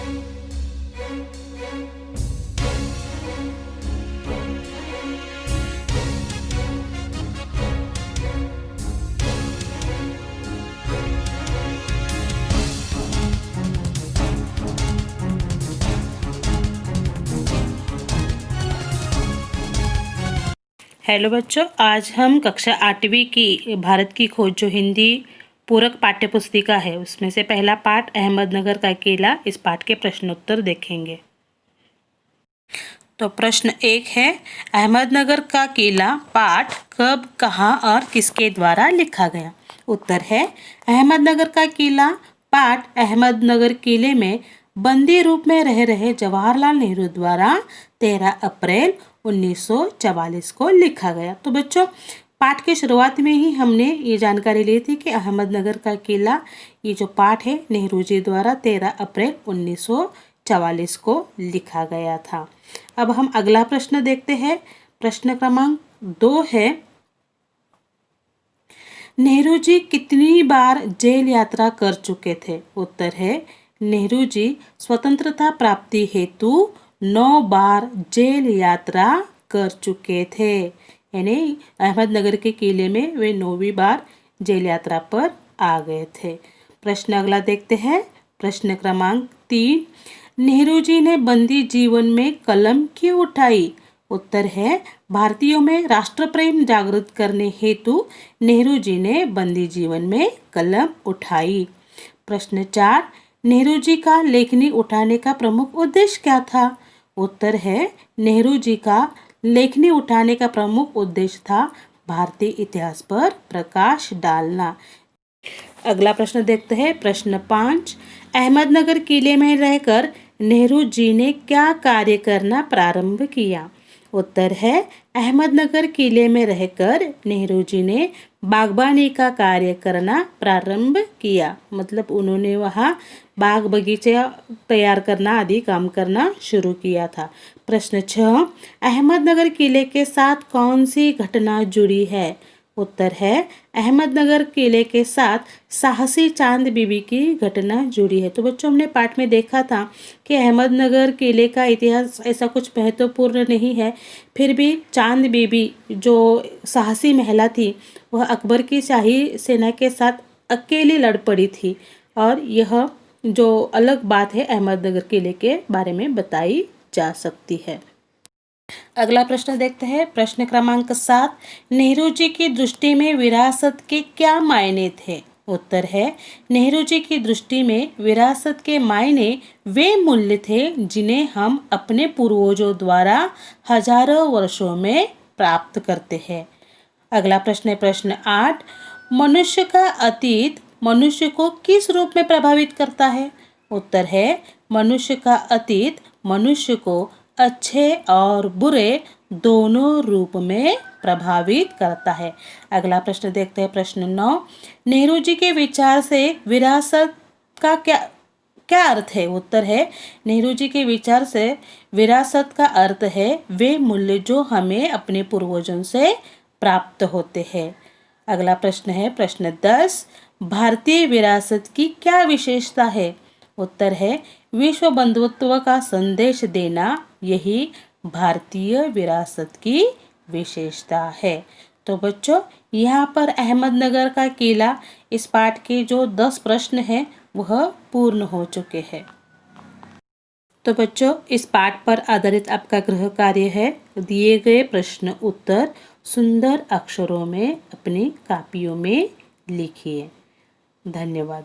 Hello बच्चों, आज हम कक्षा 8वीं की भारत की खोज जो हिंदी पूरक पाठ्य पुस्तिका है उसमें से पहला पाठ अहमदनगर का किला, इस पाठ के प्रश्नोत्तर देखेंगे। तो प्रश्न 1 है, अहमदनगर का किला पाठ कब, कहाँ और किसके द्वारा लिखा गया। उत्तर है, अहमदनगर का किला पाठ अहमदनगर किले में बंदी रूप में रह रहे जवाहरलाल नेहरू द्वारा 13 अप्रैल 1944 को लिखा गया। तो बच्चों, पाठ के शुरुआत में ही हमने ये जानकारी ली थी कि अहमदनगर का किला, ये जो पाठ है नेहरू जी द्वारा 13 अप्रैल 1944 को लिखा गया था। अब हम अगला प्रश्न देखते हैं। प्रश्न क्रमांक 2 है, नेहरू जी कितनी बार जेल यात्रा कर चुके थे। उत्तर है, नेहरू जी स्वतंत्रता प्राप्ति हेतु 9 बार जेल यात्रा कर चुके थे। यानी अहमदनगर के किले में वे 9वीं बार जेल यात्रा पर आ गए थे। प्रश्न अगला देखते हैं। प्रश्न क्रमांक 3, नेहरू जी ने बंदी जीवन में कलम क्यों उठाई। उत्तर है, भारतीयों में राष्ट्र प्रेम जागृत करने हेतु नेहरू जी ने बंदी जीवन में कलम उठाई। प्रश्न 4, नेहरू जी का लेखनी उठाने का प्रमुख उद्देश्य क्या था। उत्तर है, नेहरू जी का लेखनी उठाने का प्रमुख उद्देश्य था भारतीय इतिहास पर प्रकाश डालना। अगला प्रश्न देखते हैं। प्रश्न 5, अहमदनगर किले में रहकर नेहरू जी ने क्या कार्य करना प्रारंभ किया। उत्तर है, अहमदनगर किले में रहकर नेहरू जी ने बागबानी का कार्य करना प्रारंभ किया। मतलब उन्होंने वहाँ बाग बगीचे तैयार करना आदि काम करना शुरू किया था। प्रश्न 6, अहमदनगर किले के साथ कौन सी घटना जुड़ी है। उत्तर है, अहमदनगर किले के साथ साहसी चांद बीबी की घटना जुड़ी है। तो बच्चों, हमने पाठ में देखा था कि अहमदनगर किले का इतिहास ऐसा कुछ महत्वपूर्ण नहीं है, फिर भी चांद बीबी जो साहसी महिला थी वह अकबर की शाही सेना के साथ अकेली लड़ पड़ी थी, और यह जो अलग बात है अहमदनगर किले के बारे में बताई जा सकती है। अगला प्रश्न देखते हैं। प्रश्न क्रमांक 7, नेहरू जी की दृष्टि में विरासत के क्या मायने थे। उत्तर है, नेहरू जी की दृष्टि में विरासत के मायने वे मूल्य थे जिन्हें हम अपने पूर्वजों द्वारा हजारों वर्षों में प्राप्त करते हैं। अगला प्रश्न है प्रश्न 8, मनुष्य का अतीत मनुष्य को किस रूप में प्रभावित करता है। उत्तर है, मनुष्य का अतीत मनुष्य को अच्छे और बुरे दोनों रूप में प्रभावित करता है। अगला प्रश्न देखते हैं। प्रश्न 9, नेहरू जी के विचार से विरासत का क्या अर्थ है। उत्तर है, नेहरू जी के विचार से विरासत का अर्थ है वे मूल्य जो हमें अपने पूर्वजों से प्राप्त होते हैं। अगला प्रश्न है प्रश्न 10, भारतीय विरासत की क्या विशेषता है। उत्तर है, विश्व बंधुत्व का संदेश देना यही भारतीय विरासत की विशेषता है। तो बच्चों, यहाँ पर अहमदनगर का किला इस पाठ के जो 10 प्रश्न हैं वह पूर्ण हो चुके हैं। तो बच्चों, इस पाठ पर आधारित आपका गृह कार्य है, दिए गए प्रश्न उत्तर सुंदर अक्षरों में अपनी कापियों में लिखिए। धन्यवाद।